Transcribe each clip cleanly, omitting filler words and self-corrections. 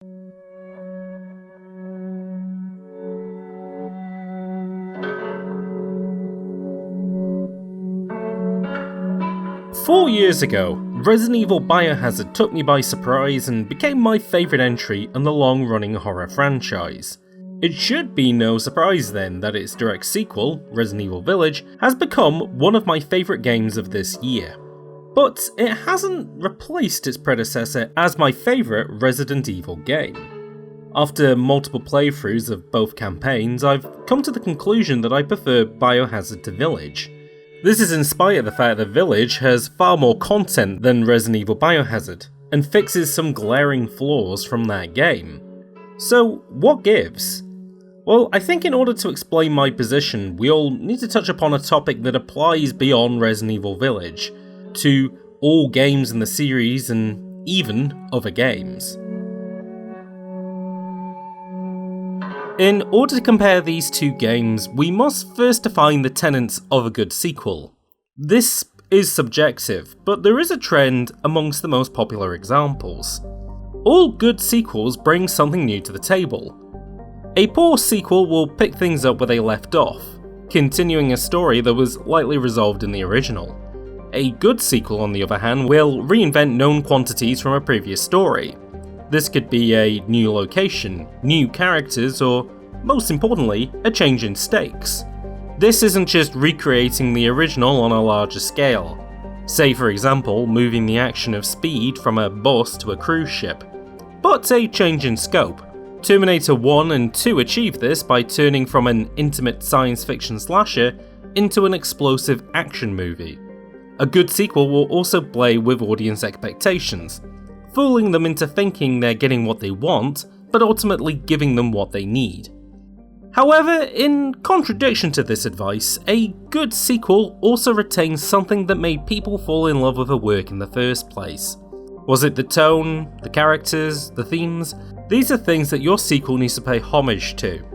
4 years ago, Resident Evil Biohazard took me by surprise and became my favourite entry in the long-running horror franchise. It should be no surprise then that its direct sequel, Resident Evil Village, has become one of my favourite games of this year. But it hasn't replaced its predecessor as my favourite Resident Evil game. After multiple playthroughs of both campaigns, I've come to the conclusion that I prefer Biohazard to Village. This is in spite of the fact that Village has far more content than Resident Evil Biohazard, and fixes some glaring flaws from that game. So, what gives? Well, I think in order to explain my position, we'll need to touch upon a topic that applies beyond Resident Evil Village, to all games in the series and even other games. In order to compare these two games, we must first define the tenets of a good sequel. This is subjective, but there is a trend amongst the most popular examples. All good sequels bring something new to the table. A poor sequel will pick things up where they left off, continuing a story that was lightly resolved in the original. A good sequel, on the other hand, will reinvent known quantities from a previous story. This could be a new location, new characters, or, most importantly, a change in stakes. This isn't just recreating the original on a larger scale. Say for example, moving the action of Speed from a bus to a cruise ship. But a change in scope. Terminator 1 and 2 achieved this by turning from an intimate science fiction slasher into an explosive action movie. A good sequel will also play with audience expectations, fooling them into thinking they're getting what they want, but ultimately giving them what they need. However, in contradiction to this advice, a good sequel also retains something that made people fall in love with a work in the first place. Was it the tone, the characters, the themes? These are things that your sequel needs to pay homage to.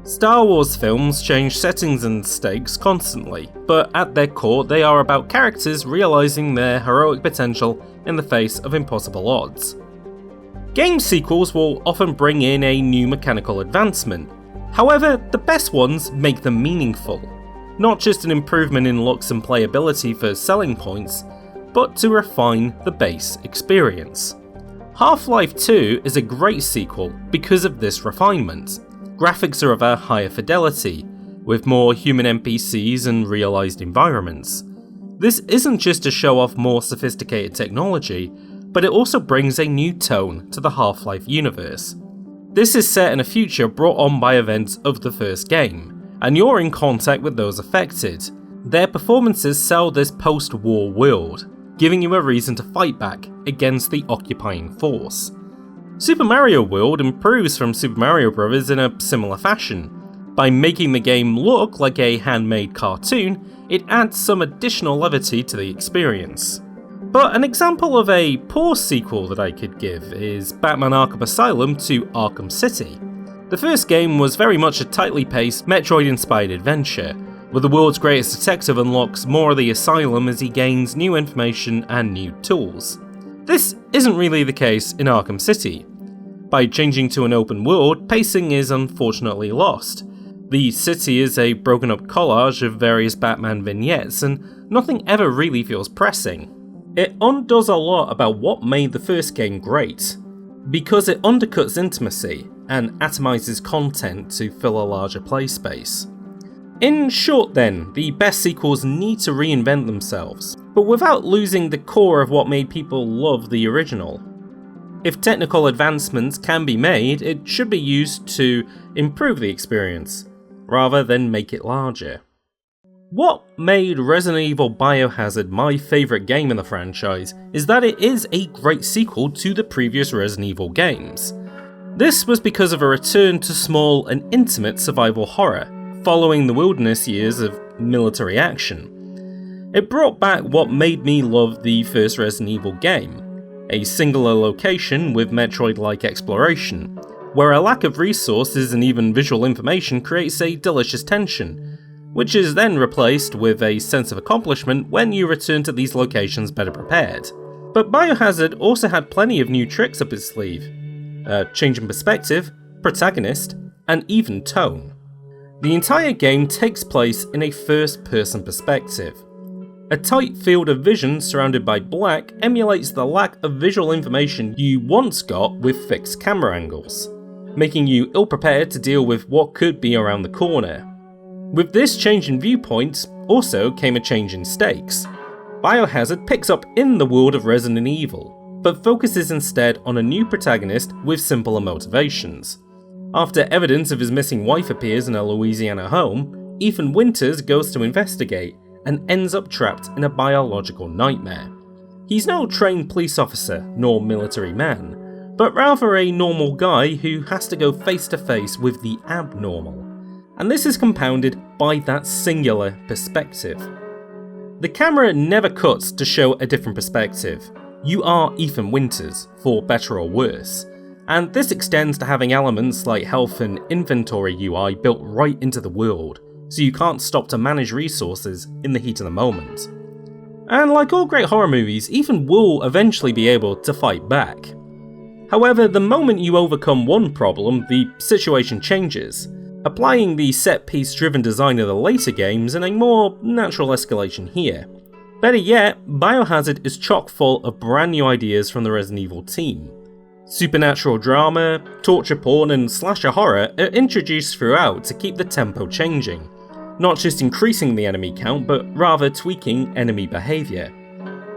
Star Wars films change settings and stakes constantly, but at their core they are about characters realising their heroic potential in the face of impossible odds. Game sequels will often bring in a new mechanical advancement. However, the best ones make them meaningful. Not just an improvement in looks and playability for selling points, but to refine the base experience. Half-Life 2 is a great sequel because of this refinement. Graphics are of a higher fidelity, with more human NPCs and realised environments. This isn't just to show off more sophisticated technology, but it also brings a new tone to the Half-Life universe. This is set in a future brought on by events of the first game, and you're in contact with those affected. Their performances sell this post-war world, giving you a reason to fight back against the occupying force. Super Mario World improves from Super Mario Bros. In a similar fashion. By making the game look like a handmade cartoon, it adds some additional levity to the experience. But an example of a poor sequel that I could give is Batman Arkham Asylum to Arkham City. The first game was very much a tightly paced, Metroid-inspired adventure, where the world's greatest detective unlocks more of the asylum as he gains new information and new tools. This isn't really the case in Arkham City. By changing to an open world, pacing is unfortunately lost. The city is a broken up collage of various Batman vignettes and nothing ever really feels pressing. It undoes a lot about what made the first game great, because it undercuts intimacy and atomizes content to fill a larger play space. In short then, the best sequels need to reinvent themselves, but without losing the core of what made people love the original. If technical advancements can be made, it should be used to improve the experience, rather than make it larger. What made Resident Evil Biohazard my favourite game in the franchise is that it is a great sequel to the previous Resident Evil games. This was because of a return to small and intimate survival horror, following the wilderness years of military action. It brought back what made me love the first Resident Evil game, a singular location with Metroid-like exploration, where a lack of resources and even visual information creates a delicious tension, which is then replaced with a sense of accomplishment when you return to these locations better prepared. But Biohazard also had plenty of new tricks up its sleeve. a change in perspective, protagonist, and even tone. The entire game takes place in a first-person perspective. A tight field of vision surrounded by black emulates the lack of visual information you once got with fixed camera angles, making you ill-prepared to deal with what could be around the corner. With this change in viewpoint, also came a change in stakes. Biohazard picks up in the world of Resident Evil, but focuses instead on a new protagonist with simpler motivations. After evidence of his missing wife appears in a Louisiana home, Ethan Winters goes to investigate and ends up trapped in a biological nightmare. He's no trained police officer nor military man, but rather a normal guy who has to go face to face with the abnormal. And this is compounded by that singular perspective. The camera never cuts to show a different perspective. You are Ethan Winters, for better or worse. And this extends to having elements like health and inventory UI built right into the world, so you can't stop to manage resources in the heat of the moment. And like all great horror movies, Ethan will eventually be able to fight back. However, the moment you overcome one problem, the situation changes, applying the set-piece driven design of the later games in a more natural escalation here. Better yet, Biohazard is chock full of brand new ideas from the Resident Evil team. Supernatural drama, torture porn and slasher horror are introduced throughout to keep the tempo changing, not just increasing the enemy count but rather tweaking enemy behaviour.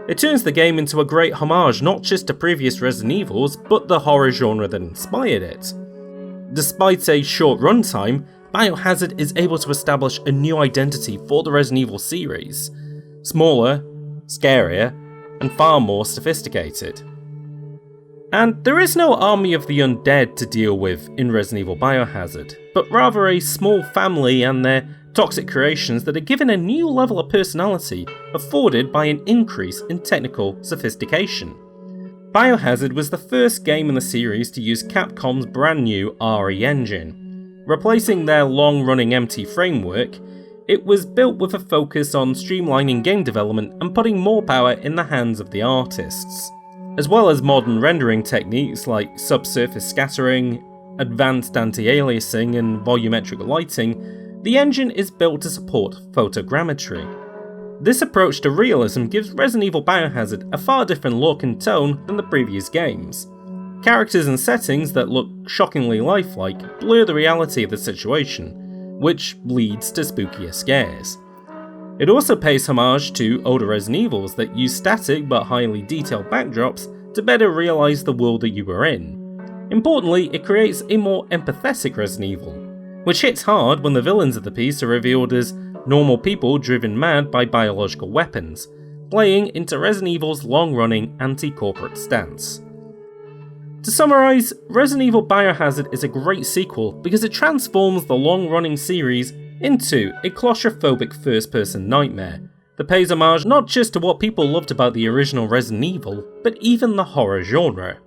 It turns the game into a great homage not just to previous Resident Evils but the horror genre that inspired it. Despite a short runtime, Biohazard is able to establish a new identity for the Resident Evil series. Smaller, scarier, and far more sophisticated. And there is no army of the undead to deal with in Resident Evil Biohazard, but rather a small family and their toxic creations that are given a new level of personality afforded by an increase in technical sophistication. Biohazard was the first game in the series to use Capcom's brand new RE engine. Replacing their long-running MT framework, it was built with a focus on streamlining game development and putting more power in the hands of the artists. As well as modern rendering techniques like subsurface scattering, advanced anti-aliasing and volumetric lighting, the engine is built to support photogrammetry. This approach to realism gives Resident Evil Biohazard a far different look and tone than the previous games. Characters and settings that look shockingly lifelike blur the reality of the situation, which leads to spookier scares. It also pays homage to older Resident Evils that use static but highly detailed backdrops to better realise the world that you were in. Importantly, it creates a more empathetic Resident Evil, which hits hard when the villains of the piece are revealed as normal people driven mad by biological weapons, playing into Resident Evil's long-running anti-corporate stance. To summarise, Resident Evil Biohazard is a great sequel because it transforms the long-running series into a claustrophobic first-person nightmare that pays homage not just to what people loved about the original Resident Evil, but even the horror genre.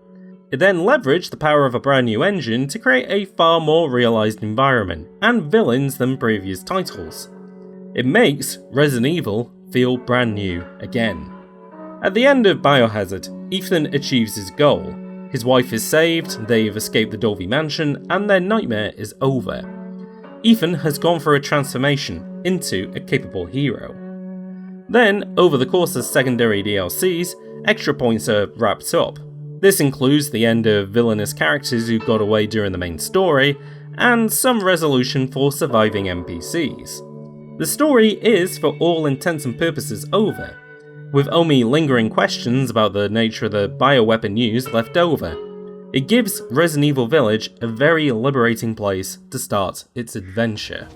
It then leveraged the power of a brand new engine to create a far more realised environment and villains than previous titles. It makes Resident Evil feel brand new again. At the end of Biohazard, Ethan achieves his goal. His wife is saved, they've escaped the Dolby mansion, and their nightmare is over. Ethan has gone through a transformation into a capable hero. Then, over the course of secondary DLCs, extra points are wrapped up. This includes the end of villainous characters who got away during the main story, and some resolution for surviving NPCs. The story is, for all intents and purposes, over, with only lingering questions about the nature of the bioweapon used left over. It gives Resident Evil Village a very liberating place to start its adventure.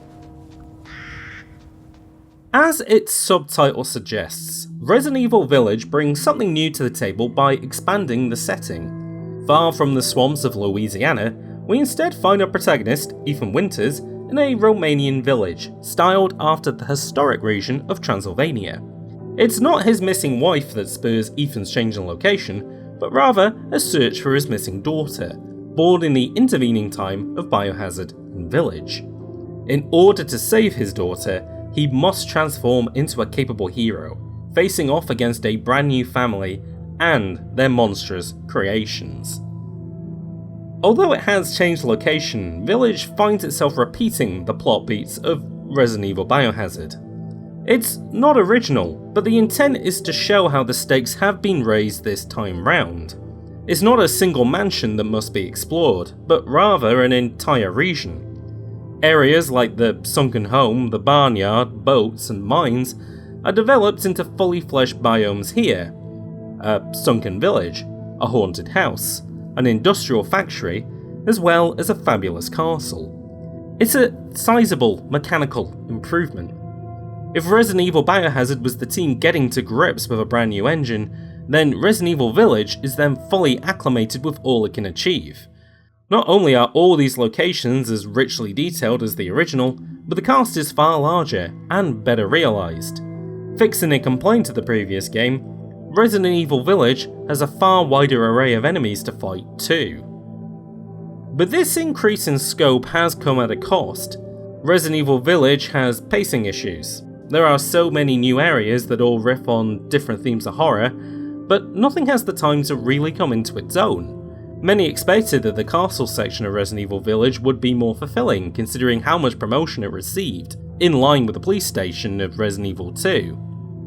As its subtitle suggests, Resident Evil Village brings something new to the table by expanding the setting. Far from the swamps of Louisiana, we instead find our protagonist, Ethan Winters, in a Romanian village, styled after the historic region of Transylvania. It's not his missing wife that spurs Ethan's change in location, but rather a search for his missing daughter, born in the intervening time of Biohazard and Village. In order to save his daughter, he must transform into a capable hero, facing off against a brand new family and their monstrous creations. Although it has changed location, Village finds itself repeating the plot beats of Resident Evil Biohazard. It's not original, but the intent is to show how the stakes have been raised this time round. It's not a single mansion that must be explored, but rather an entire region. Areas like the sunken home, the barnyard, boats and mines are developed into fully fleshed biomes here. A sunken village, a haunted house, an industrial factory, as well as a fabulous castle. It's a sizable mechanical improvement. If Resident Evil Biohazard was the team getting to grips with a brand new engine, then Resident Evil Village is then fully acclimated with all it can achieve. Not only are all these locations as richly detailed as the original, but the cast is far larger and better realised. Fixing a complaint to the previous game, Resident Evil Village has a far wider array of enemies to fight too. But this increase in scope has come at a cost. Resident Evil Village has pacing issues. There are so many new areas that all riff on different themes of horror, but nothing has the time to really come into its own. Many expected that the castle section of Resident Evil Village would be more fulfilling considering how much promotion it received, in line with the police station of Resident Evil 2.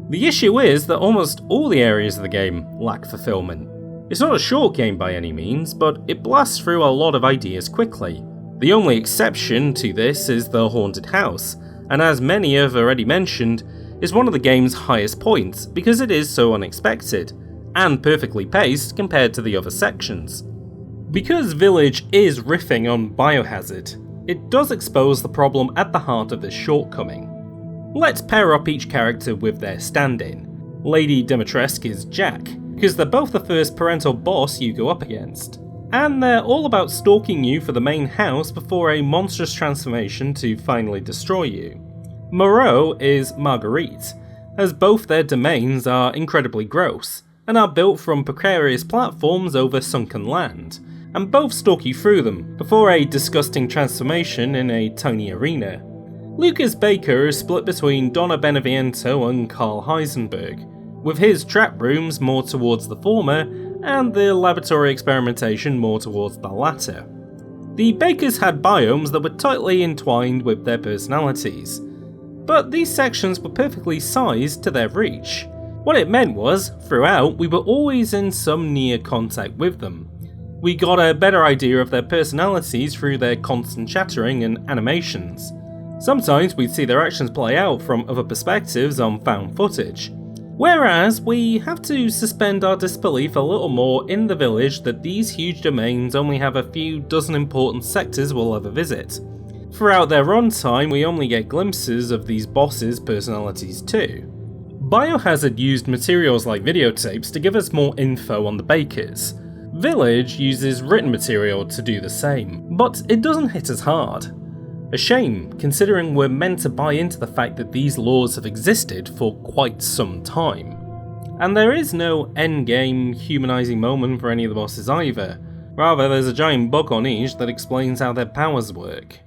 The issue is that almost all the areas of the game lack fulfillment. It's not a short game by any means, but it blasts through a lot of ideas quickly. The only exception to this is the haunted house, and as many have already mentioned, is one of the game's highest points because it is so unexpected, and perfectly paced compared to the other sections. Because Village is riffing on Biohazard, it does expose the problem at the heart of this shortcoming. Let's pair up each character with their stand-in. Lady Dimitrescu's Jack, because they're both the first parental boss you go up against. And they're all about stalking you for the main house before a monstrous transformation to finally destroy you. Moreau is Marguerite, as both their domains are incredibly gross, and are built from precarious platforms over sunken land, and both stalk you through them, before a disgusting transformation in a tiny arena. Lucas Baker is split between Donna Beneviento and Carl Heisenberg, with his trap rooms more towards the former, and the laboratory experimentation more towards the latter. The Bakers had biomes that were tightly entwined with their personalities, but these sections were perfectly sized to their reach. What it meant was, throughout, we were always in some near contact with them. We got a better idea of their personalities through their constant chattering and animations. Sometimes we'd see their actions play out from other perspectives on found footage. Whereas, we have to suspend our disbelief a little more in the village that these huge domains only have a few dozen important sectors we'll ever visit. Throughout their runtime, we only get glimpses of these bosses' personalities too. Biohazard used materials like videotapes to give us more info on the Bakers. Village uses written material to do the same, but it doesn't hit as hard. A shame, considering we're meant to buy into the fact that these laws have existed for quite some time. And there is no endgame humanizing moment for any of the bosses either, rather there's a giant bug on each that explains how their powers work.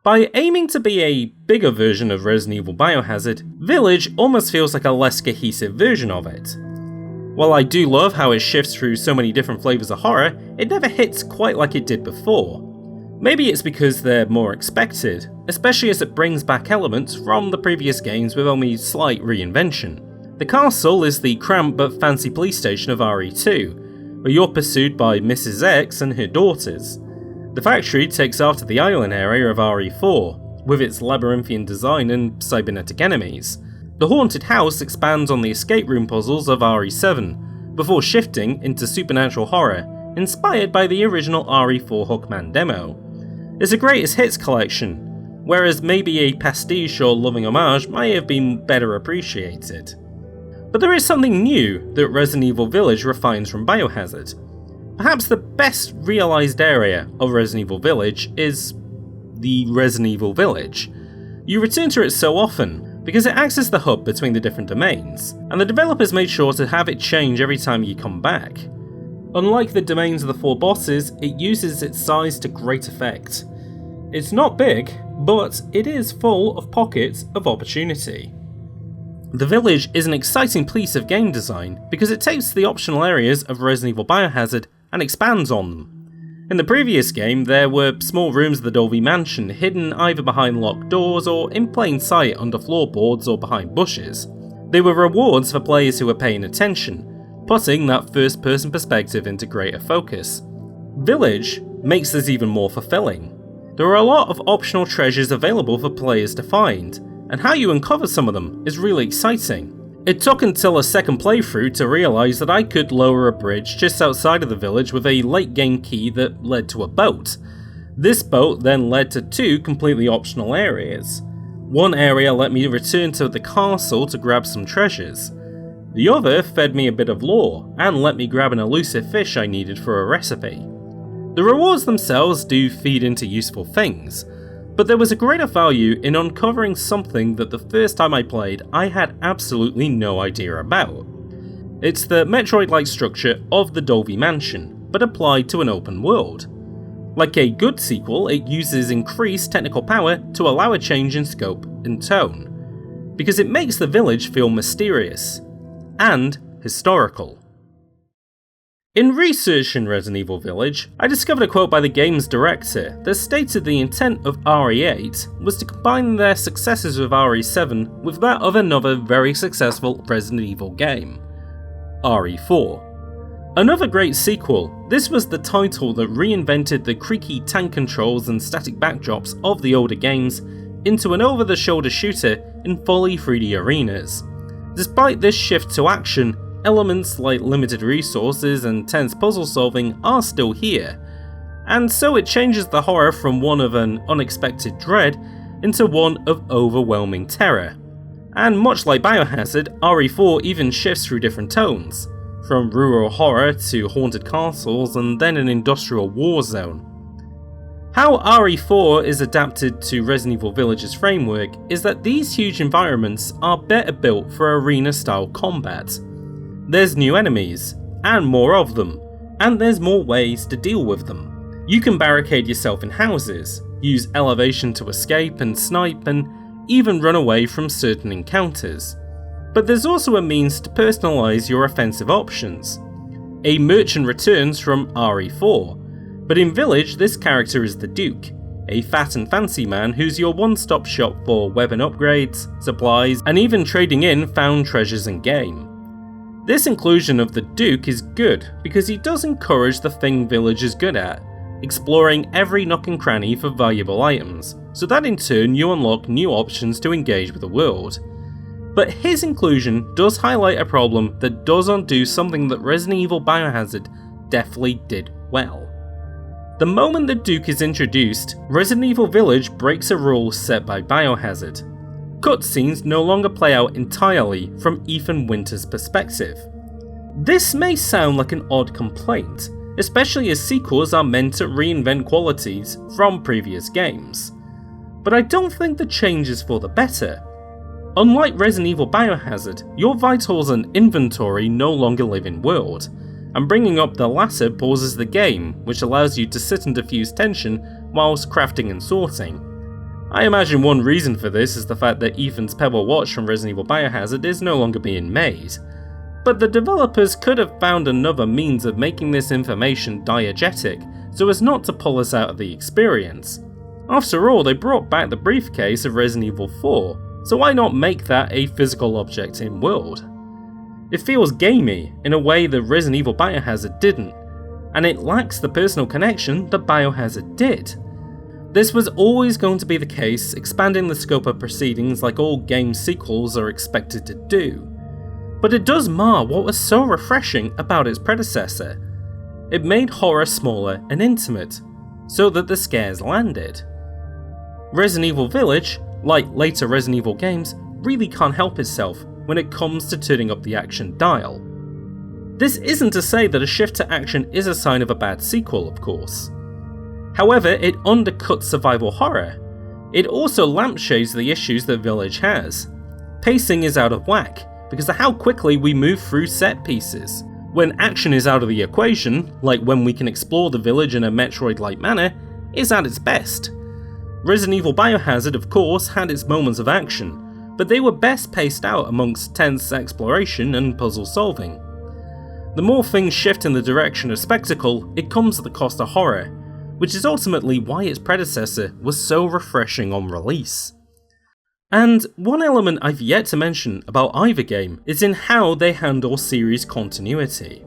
By aiming to be a bigger version of Resident Evil Biohazard, Village almost feels like a less cohesive version of it. While I do love how it shifts through so many different flavours of horror, it never hits quite like it did before. Maybe it's because they're more expected, especially as it brings back elements from the previous games with only slight reinvention. The castle is the cramped but fancy police station of RE2, where you're pursued by Mrs. X and her daughters. The factory takes after the island area of RE4, with its labyrinthian design and cybernetic enemies. The haunted house expands on the escape room puzzles of RE7, before shifting into supernatural horror, inspired by the original RE4 Hookman demo. It's a greatest hits collection, whereas maybe a pastiche or loving homage may have been better appreciated. But there is something new that Resident Evil Village refines from Biohazard. Perhaps the best realised area of Resident Evil Village is the Resident Evil Village. You return to it so often because it acts as the hub between the different domains, and the developers made sure to have it change every time you come back. Unlike the domains of the 4 bosses, it uses its size to great effect. It's not big, but it is full of pockets of opportunity. The Village is an exciting piece of game design because it takes the optional areas of Resident Evil Biohazard and expands on them. In the previous game, there were small rooms of the Dolby mansion hidden either behind locked doors or in plain sight under floorboards or behind bushes. They were rewards for players who were paying attention, putting that first-person perspective into greater focus. Village makes this even more fulfilling. There are a lot of optional treasures available for players to find, and how you uncover some of them is really exciting. It took until a second playthrough to realise that I could lower a bridge just outside of the village with a late game key that led to a boat. This boat then led to two completely optional areas. One area let me return to the castle to grab some treasures. The other fed me a bit of lore and let me grab an elusive fish I needed for a recipe. The rewards themselves do feed into useful things, but there was a greater value in uncovering something that the first time I played I had absolutely no idea about. It's the Metroid-like structure of the Dolby Mansion, but applied to an open world. Like a good sequel, it uses increased technical power to allow a change in scope and tone, because it makes the village feel mysterious and historical. In researching Resident Evil Village, I discovered a quote by the game's director that stated the intent of RE8 was to combine their successes with RE7 with that of another very successful Resident Evil game, RE4. Another great sequel, this was the title that reinvented the creaky tank controls and static backdrops of the older games into an over-the-shoulder shooter in fully 3D arenas. Despite this shift to action, elements like limited resources and tense puzzle solving are still here, and so it changes the horror from one of an unexpected dread into one of overwhelming terror. And much like Biohazard, RE4 even shifts through different tones, from rural horror to haunted castles and then an industrial war zone. How RE4 is adapted to Resident Evil Village's framework is that these huge environments are better built for arena-style combat. There's new enemies, and more of them, and there's more ways to deal with them. You can barricade yourself in houses, use elevation to escape and snipe, and even run away from certain encounters. But there's also a means to personalise your offensive options. A merchant returns from RE4, but in Village this character is the Duke, a fat and fancy man who's your one-stop shop for weapon upgrades, supplies, and even trading in found treasures in game. This inclusion of the Duke is good because he does encourage the thing Village is good at, exploring every nook and cranny for valuable items, so that in turn you unlock new options to engage with the world. But his inclusion does highlight a problem that does undo something that Resident Evil Biohazard definitely did well. The moment the Duke is introduced, Resident Evil Village breaks a rule set by Biohazard. Cutscenes no longer play out entirely from Ethan Winter's perspective. This may sound like an odd complaint, especially as sequels are meant to reinvent qualities from previous games. But I don't think the change is for the better. Unlike Resident Evil Biohazard, your vitals and inventory no longer live in world, and bringing up the latter pauses the game, which allows you to sit and diffuse tension whilst crafting and sorting. I imagine one reason for this is the fact that Ethan's Pebble Watch from Resident Evil Biohazard is no longer being made. But the developers could have found another means of making this information diegetic so as not to pull us out of the experience. After all, they brought back the briefcase of Resident Evil 4, so why not make that a physical object in world? It feels gamey in a way that Resident Evil Biohazard didn't, and it lacks the personal connection that Biohazard did. This was always going to be the case, expanding the scope of proceedings like all game sequels are expected to do. But it does mar what was so refreshing about its predecessor. It made horror smaller and intimate, so that the scares landed. Resident Evil Village, like later Resident Evil games, really can't help itself when it comes to turning up the action dial. This isn't to say that a shift to action is a sign of a bad sequel, of course. However, it undercuts survival horror. It also lampshades the issues that Village has. Pacing is out of whack, because of how quickly we move through set pieces. When action is out of the equation, like when we can explore the village in a Metroid-like manner, is at its best. Resident Evil Biohazard, of course, had its moments of action, but they were best paced out amongst tense exploration and puzzle solving. The more things shift in the direction of spectacle, it comes at the cost of horror, which is ultimately why its predecessor was so refreshing on release. And one element I've yet to mention about either game is in how they handle series continuity.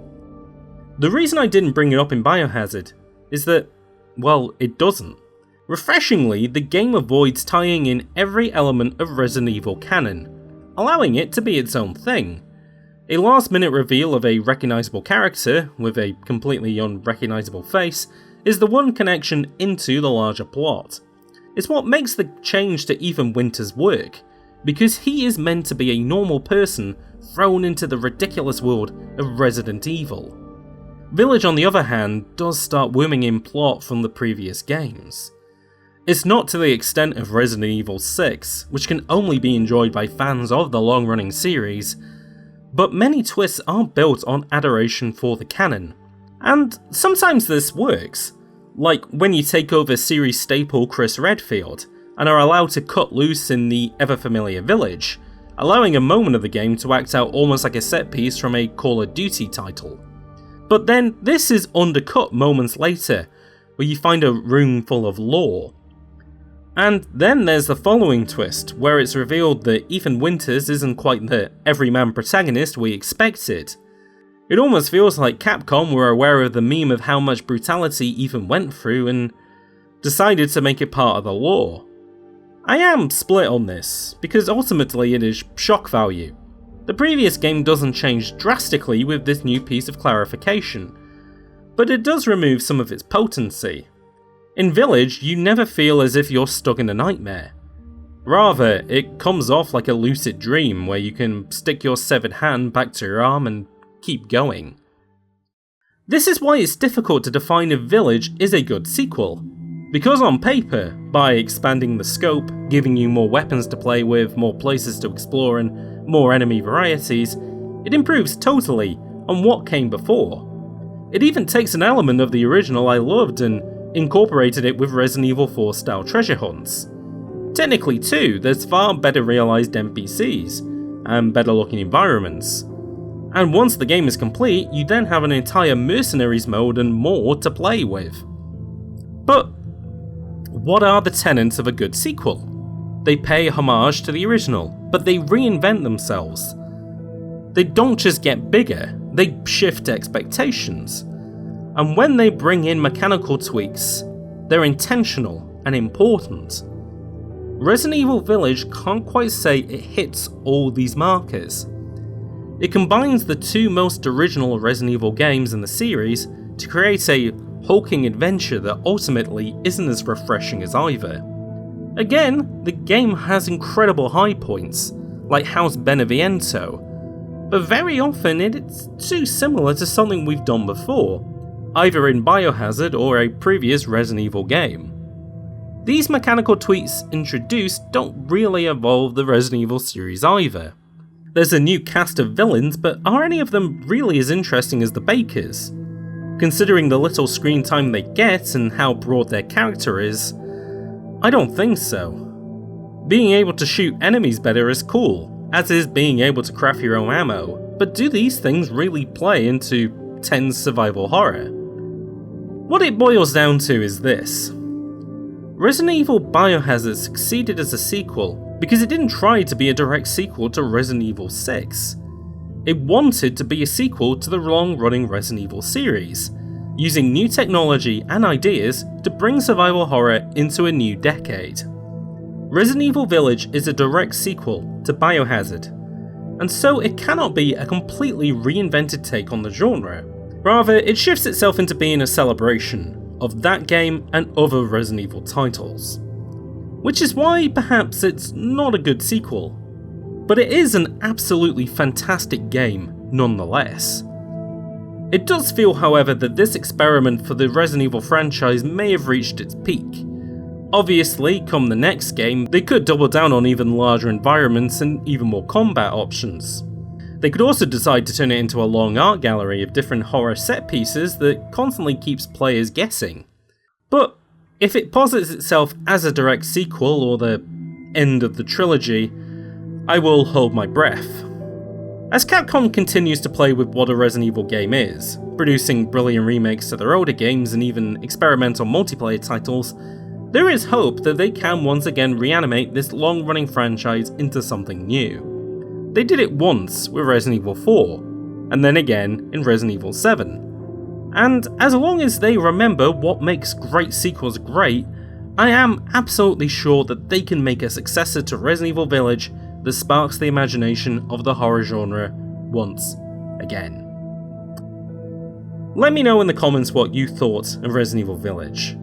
The reason I didn't bring it up in Biohazard is that, well, it doesn't. Refreshingly, the game avoids tying in every element of Resident Evil canon, allowing it to be its own thing. A last-minute reveal of a recognisable character, with a completely unrecognisable face, is the one connection into the larger plot. It's what makes the change to Ethan Winters work, because he is meant to be a normal person thrown into the ridiculous world of Resident Evil. Village, on the other hand, does start worming in plot from the previous games. It's not to the extent of Resident Evil 6, which can only be enjoyed by fans of the long-running series, but many twists are built on adoration for the canon. And sometimes this works, like when you take over series staple Chris Redfield, and are allowed to cut loose in the ever-familiar Village, allowing a moment of the game to act out almost like a set piece from a Call of Duty title. But then this is undercut moments later, where you find a room full of lore. And then there's the following twist, where it's revealed that Ethan Winters isn't quite the everyman protagonist we expected. It almost feels like Capcom were aware of the meme of how much brutality Ethan went through and decided to make it part of the lore. I am split on this, because ultimately it is shock value. The previous game doesn't change drastically with this new piece of clarification, but it does remove some of its potency. In Village, you never feel as if you're stuck in a nightmare. Rather, it comes off like a lucid dream where you can stick your severed hand back to your arm and keep going. This is why it's difficult to define if Village is a good sequel, because on paper, by expanding the scope, giving you more weapons to play with, more places to explore and more enemy varieties, it improves totally on what came before. It even takes an element of the original I loved and incorporated it with Resident Evil 4 style treasure hunts. Technically too, there's far better realised NPCs, and better looking environments. And once the game is complete, you then have an entire mercenaries mode and more to play with. But what are the tenets of a good sequel? They pay homage to the original, but they reinvent themselves. They don't just get bigger, they shift expectations. And when they bring in mechanical tweaks, they're intentional and important. Resident Evil Village can't quite say it hits all these markers. It combines the two most original Resident Evil games in the series to create a hulking adventure that ultimately isn't as refreshing as either. Again, the game has incredible high points, like House Beneviento, but very often it's too similar to something we've done before, either in Biohazard or a previous Resident Evil game. These mechanical tweaks introduced don't really evolve the Resident Evil series either. There's a new cast of villains, but are any of them really as interesting as the Bakers? Considering the little screen time they get and how broad their character is, I don't think so. Being able to shoot enemies better is cool, as is being able to craft your own ammo, but do these things really play into tense survival horror? What it boils down to is this. Resident Evil Biohazard succeeded as a sequel because it didn't try to be a direct sequel to Resident Evil 6. It wanted to be a sequel to the long-running Resident Evil series, using new technology and ideas to bring survival horror into a new decade. Resident Evil Village is a direct sequel to Biohazard, and so it cannot be a completely reinvented take on the genre. Rather, it shifts itself into being a celebration of that game and other Resident Evil titles. Which is why perhaps it's not a good sequel, but it is an absolutely fantastic game nonetheless. It does feel, however, that this experiment for the Resident Evil franchise may have reached its peak. Obviously, come the next game, they could double down on even larger environments and even more combat options. They could also decide to turn it into a long art gallery of different horror set pieces that constantly keeps players guessing. But if it posits itself as a direct sequel or the end of the trilogy, I will hold my breath. As Capcom continues to play with what a Resident Evil game is, producing brilliant remakes to their older games and even experimental multiplayer titles, there is hope that they can once again reanimate this long-running franchise into something new. They did it once with Resident Evil 4, and then again in Resident Evil 7. And as long as they remember what makes great sequels great, I am absolutely sure that they can make a successor to Resident Evil Village that sparks the imagination of the horror genre once again. Let me know in the comments what you thought of Resident Evil Village.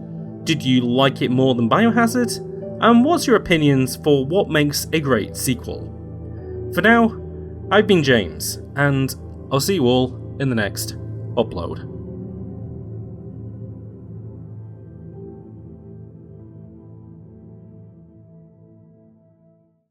Did you like it more than Biohazard? And what's your opinions for what makes a great sequel? For now, I've been James, and I'll see you all in the next upload.